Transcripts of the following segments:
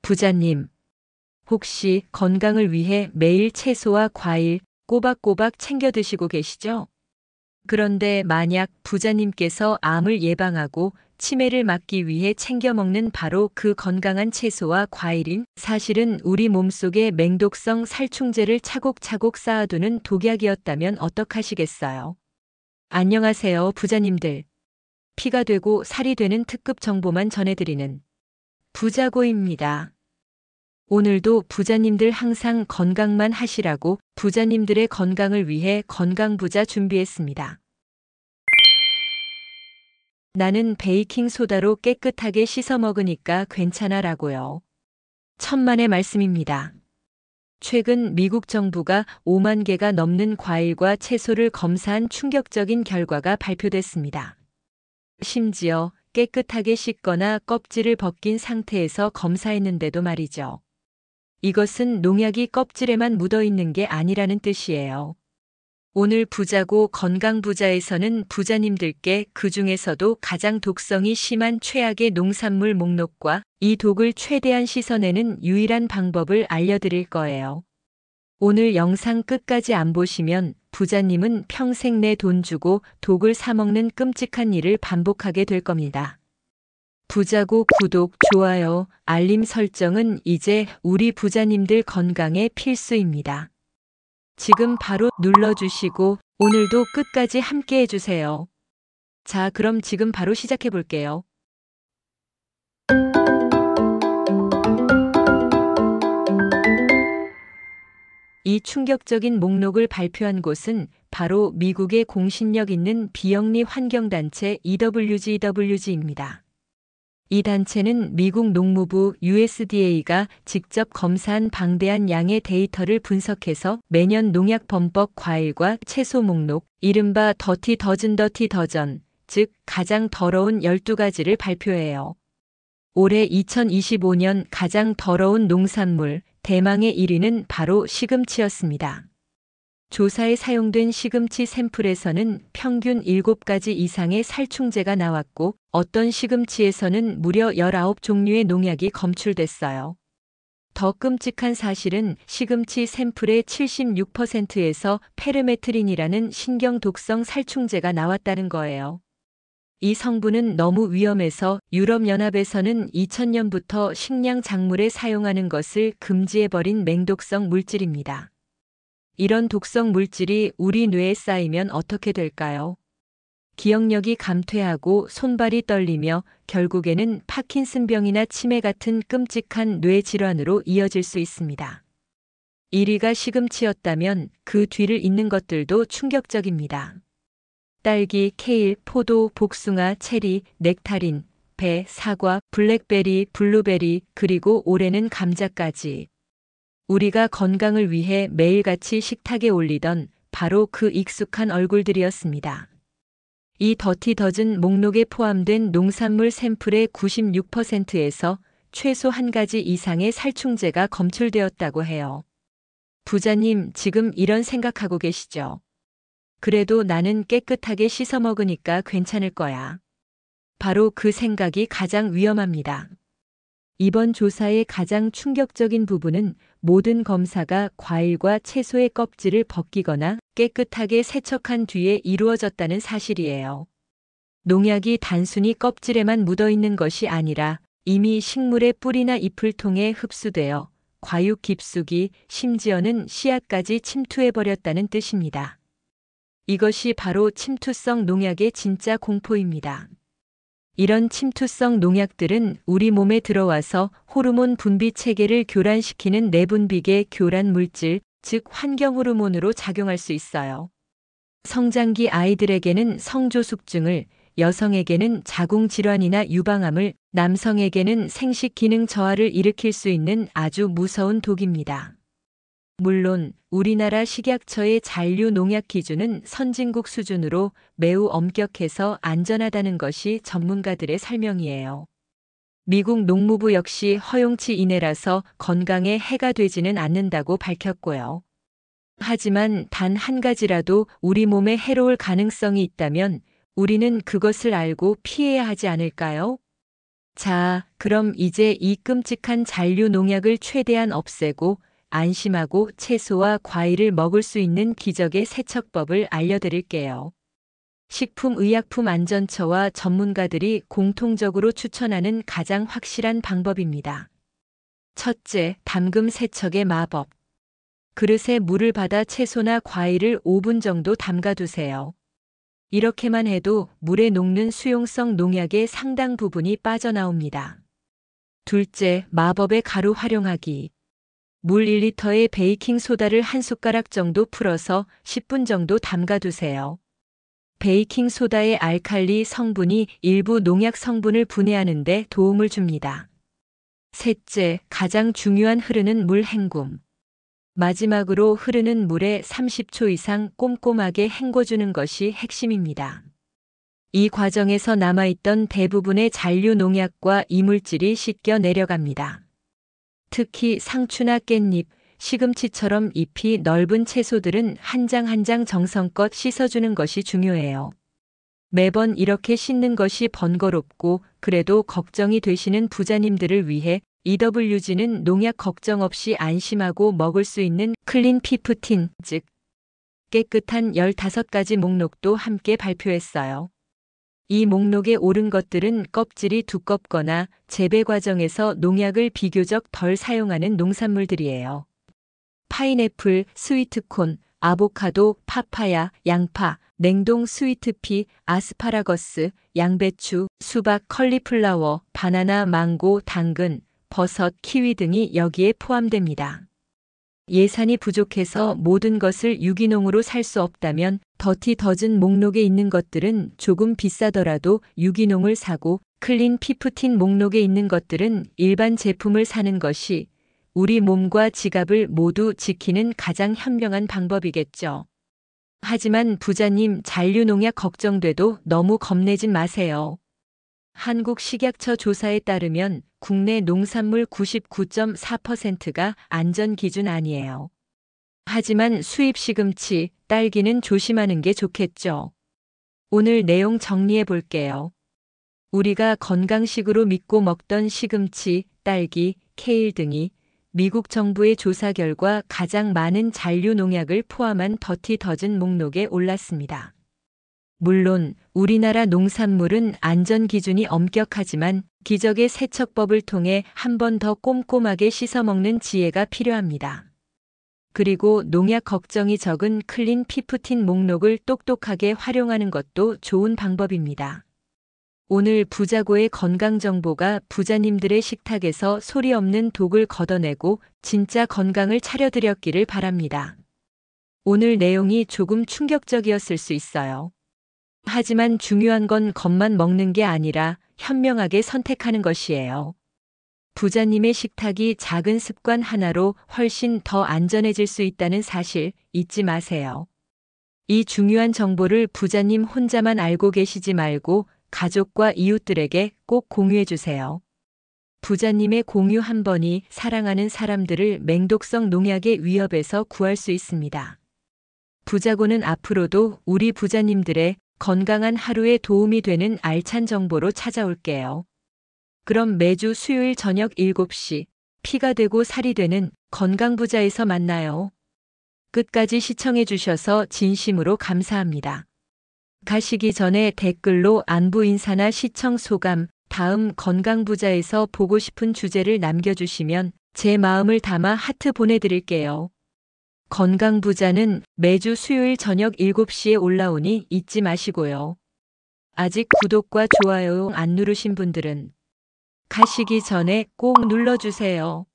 부자님, 혹시 건강을 위해 매일 채소와 과일 꼬박꼬박 챙겨 드시고 계시죠? 그런데 만약 부자님께서 암을 예방하고 치매를 막기 위해 챙겨 먹는 바로 그 건강한 채소와 과일인 사실은 우리 몸속에 맹독성 살충제를 차곡차곡 쌓아두는 독약이었다면 어떡하시겠어요? 안녕하세요, 부자님들. 피가 되고 살이 되는 특급 정보만 전해드리는 부자고입니다. 오늘도 부자님들 항상 건강만 하시라고 부자님들의 건강을 위해 건강부자 준비했습니다. 나는 베이킹 소다로 깨끗하게 씻어 먹으니까 괜찮아 라고요. 천만의 말씀입니다. 최근 미국 정부가 5만 개가 넘는 과일과 채소를 검사한 충격적인 결과가 발표됐습니다. 심지어 깨끗하게 씻거나 껍질을 벗긴 상태에서 검사했는데도 말이죠. 이것은 농약이 껍질에만 묻어 있는 게 아니라는 뜻이에요. 오늘 부자고 건강부자에서는 부자님들께 그 중에서도 가장 독성이 심한 최악의 농산물 목록과 이 독을 최대한 씻어내는 유일한 방법을 알려드릴 거예요. 오늘 영상 끝까지 안 보시면 부자님은 평생 내 돈 주고 독을 사먹는 끔찍한 일을 반복하게 될 겁니다. 부자고 구독, 좋아요, 알림 설정은 이제 우리 부자님들 건강에 필수입니다. 지금 바로 눌러주시고 오늘도 끝까지 함께 해주세요. 자, 그럼 지금 바로 시작해 볼게요. 이 충격적인 목록을 발표한 곳은 바로 미국의 공신력 있는 비영리 환경단체 EWGWG입니다. 이 단체는 미국 농무부 USDA가 직접 검사한 방대한 양의 데이터를 분석해서 매년 농약 범법 과일과 채소 목록, 이른바 더티 더전, 즉 가장 더러운 12가지를 발표해요. 올해 2025년 가장 더러운 농산물, 대망의 1위는 바로 시금치였습니다. 조사에 사용된 시금치 샘플에서는 평균 7가지 이상의 살충제가 나왔고 어떤 시금치에서는 무려 19종류의 농약이 검출됐어요. 더 끔찍한 사실은 시금치 샘플의 76%에서 페르메트린이라는 신경독성 살충제가 나왔다는 거예요. 이 성분은 너무 위험해서 유럽연합에서는 2000년부터 식량 작물에 사용하는 것을 금지해버린 맹독성 물질입니다. 이런 독성 물질이 우리 뇌에 쌓이면 어떻게 될까요? 기억력이 감퇴하고 손발이 떨리며 결국에는 파킨슨병이나 치매 같은 끔찍한 뇌 질환으로 이어질 수 있습니다. 1위가 시금치였다면 그 뒤를 잇는 것들도 충격적입니다. 딸기, 케일, 포도, 복숭아, 체리, 넥타린, 배, 사과, 블랙베리, 블루베리, 그리고 올해는 감자까지. 우리가 건강을 위해 매일같이 식탁에 올리던 바로 그 익숙한 얼굴들이었습니다. 이 더티 더즌 목록에 포함된 농산물 샘플의 96%에서 최소 1가지 이상의 살충제가 검출되었다고 해요. 부자님, 지금 이런 생각하고 계시죠? 그래도 나는 깨끗하게 씻어 먹으니까 괜찮을 거야. 바로 그 생각이 가장 위험합니다. 이번 조사의 가장 충격적인 부분은 모든 검사가 과일과 채소의 껍질을 벗기거나 깨끗하게 세척한 뒤에 이루어졌다는 사실이에요. 농약이 단순히 껍질에만 묻어 있는 것이 아니라 이미 식물의 뿌리나 잎을 통해 흡수되어 과육 깊숙이 심지어는 씨앗까지 침투해버렸다는 뜻입니다. 이것이 바로 침투성 농약의 진짜 공포입니다. 이런 침투성 농약들은 우리 몸에 들어와서 호르몬 분비 체계를 교란시키는 내분비계 교란 물질, 즉 환경 호르몬으로 작용할 수 있어요. 성장기 아이들에게는 성조숙증을, 여성에게는 자궁질환이나 유방암을, 남성에게는 생식 기능 저하를 일으킬 수 있는 아주 무서운 독입니다. 물론 우리나라 식약처의 잔류 농약 기준은 선진국 수준으로 매우 엄격해서 안전하다는 것이 전문가들의 설명이에요. 미국 농무부 역시 허용치 이내라서 건강에 해가 되지는 않는다고 밝혔고요. 하지만 단 한 가지라도 우리 몸에 해로울 가능성이 있다면 우리는 그것을 알고 피해야 하지 않을까요? 자, 그럼 이제 이 끔찍한 잔류 농약을 최대한 없애고 안심하고 채소와 과일을 먹을 수 있는 기적의 세척법을 알려드릴게요. 식품의약품안전처와 전문가들이 공통적으로 추천하는 가장 확실한 방법입니다. 첫째, 담금 세척의 마법. 그릇에 물을 받아 채소나 과일을 5분 정도 담가두세요. 이렇게만 해도 물에 녹는 수용성 농약의 상당 부분이 빠져나옵니다. 둘째, 마법의 가루 활용하기. 물 1리터에 베이킹소다를 한 숟가락 정도 풀어서 10분 정도 담가두세요. 베이킹소다의 알칼리 성분이 일부 농약 성분을 분해하는 데 도움을 줍니다. 셋째, 가장 중요한 흐르는 물 헹굼. 마지막으로 흐르는 물에 30초 이상 꼼꼼하게 헹궈주는 것이 핵심입니다. 이 과정에서 남아있던 대부분의 잔류 농약과 이물질이 씻겨 내려갑니다. 특히 상추나 깻잎, 시금치처럼 잎이 넓은 채소들은 한 장 한 장 정성껏 씻어주는 것이 중요해요. 매번 이렇게 씻는 것이 번거롭고 그래도 걱정이 되시는 부자님들을 위해 EWG는 농약 걱정 없이 안심하고 먹을 수 있는 클린 피프틴, 즉 깨끗한 15가지 목록도 함께 발표했어요. 이 목록에 오른 것들은 껍질이 두껍거나 재배 과정에서 농약을 비교적 덜 사용하는 농산물들이에요. 파인애플, 스위트콘, 아보카도, 파파야, 양파, 냉동 스위트피, 아스파라거스, 양배추, 수박, 컬리플라워, 바나나, 망고, 당근, 버섯, 키위 등이 여기에 포함됩니다. 예산이 부족해서 모든 것을 유기농으로 살 수 없다면 더티 더즌 목록에 있는 것들은 조금 비싸더라도 유기농을 사고 클린 피프틴 목록에 있는 것들은 일반 제품을 사는 것이 우리 몸과 지갑을 모두 지키는 가장 현명한 방법이겠죠. 하지만 부자님, 잔류 농약 걱정돼도 너무 겁내진 마세요. 한국식약처 조사에 따르면 국내 농산물 99.4%가 안전 기준 아니에요. 하지만 수입 시금치, 딸기는 조심하는 게 좋겠죠. 오늘 내용 정리해 볼게요. 우리가 건강식으로 믿고 먹던 시금치, 딸기, 케일 등이 미국 정부의 조사 결과 가장 많은 잔류 농약을 포함한 더티 더즌 목록에 올랐습니다. 물론 우리나라 농산물은 안전 기준이 엄격하지만 기적의 세척법을 통해 한 번 더 꼼꼼하게 씻어 먹는 지혜가 필요합니다. 그리고 농약 걱정이 적은 클린 피프틴 목록을 똑똑하게 활용하는 것도 좋은 방법입니다. 오늘 부자고의 건강 정보가 부자님들의 식탁에서 소리 없는 독을 걷어내고 진짜 건강을 차려드렸기를 바랍니다. 오늘 내용이 조금 충격적이었을 수 있어요. 하지만 중요한 건 것만 먹는 게 아니라 현명하게 선택하는 것이에요. 부자님의 식탁이 작은 습관 하나로 훨씬 더 안전해질 수 있다는 사실 잊지 마세요. 이 중요한 정보를 부자님 혼자만 알고 계시지 말고 가족과 이웃들에게 꼭 공유해 주세요. 부자님의 공유 한 번이 사랑하는 사람들을 맹독성 농약의 위협에서 구할 수 있습니다. 부자고는 앞으로도 우리 부자님들의 건강한 하루에 도움이 되는 알찬 정보로 찾아올게요. 그럼 매주 수요일 저녁 7시 피가 되고 살이 되는 건강부자에서 만나요. 끝까지 시청해 주셔서 진심으로 감사합니다. 가시기 전에 댓글로 안부 인사나 시청 소감, 다음 건강부자에서 보고 싶은 주제를 남겨주시면 제 마음을 담아 하트 보내드릴게요. 건강부자는 매주 수요일 저녁 7시에 올라오니 잊지 마시고요. 아직 구독과 좋아요 안 누르신 분들은 가시기 전에 꼭 눌러주세요.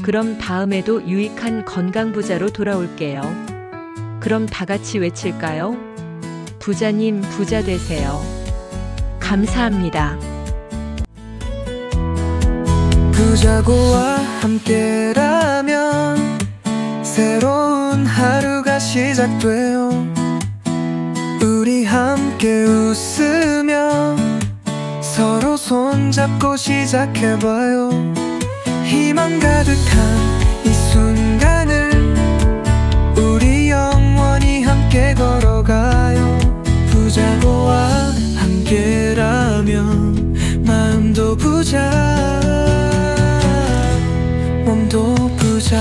그럼 다음에도 유익한 건강부자로 돌아올게요. 그럼 다 같이 외칠까요? 부자님 부자 되세요. 감사합니다. 부자고와 함께라면 새로운 하루가 시작돼요. 우리 함께 웃으며 서로 손잡고 시작해봐요. 희망 가득한 이 순간을 우리 영원히 함께 걸어가요. 부자고와 함께라면 마음도 몸도 부자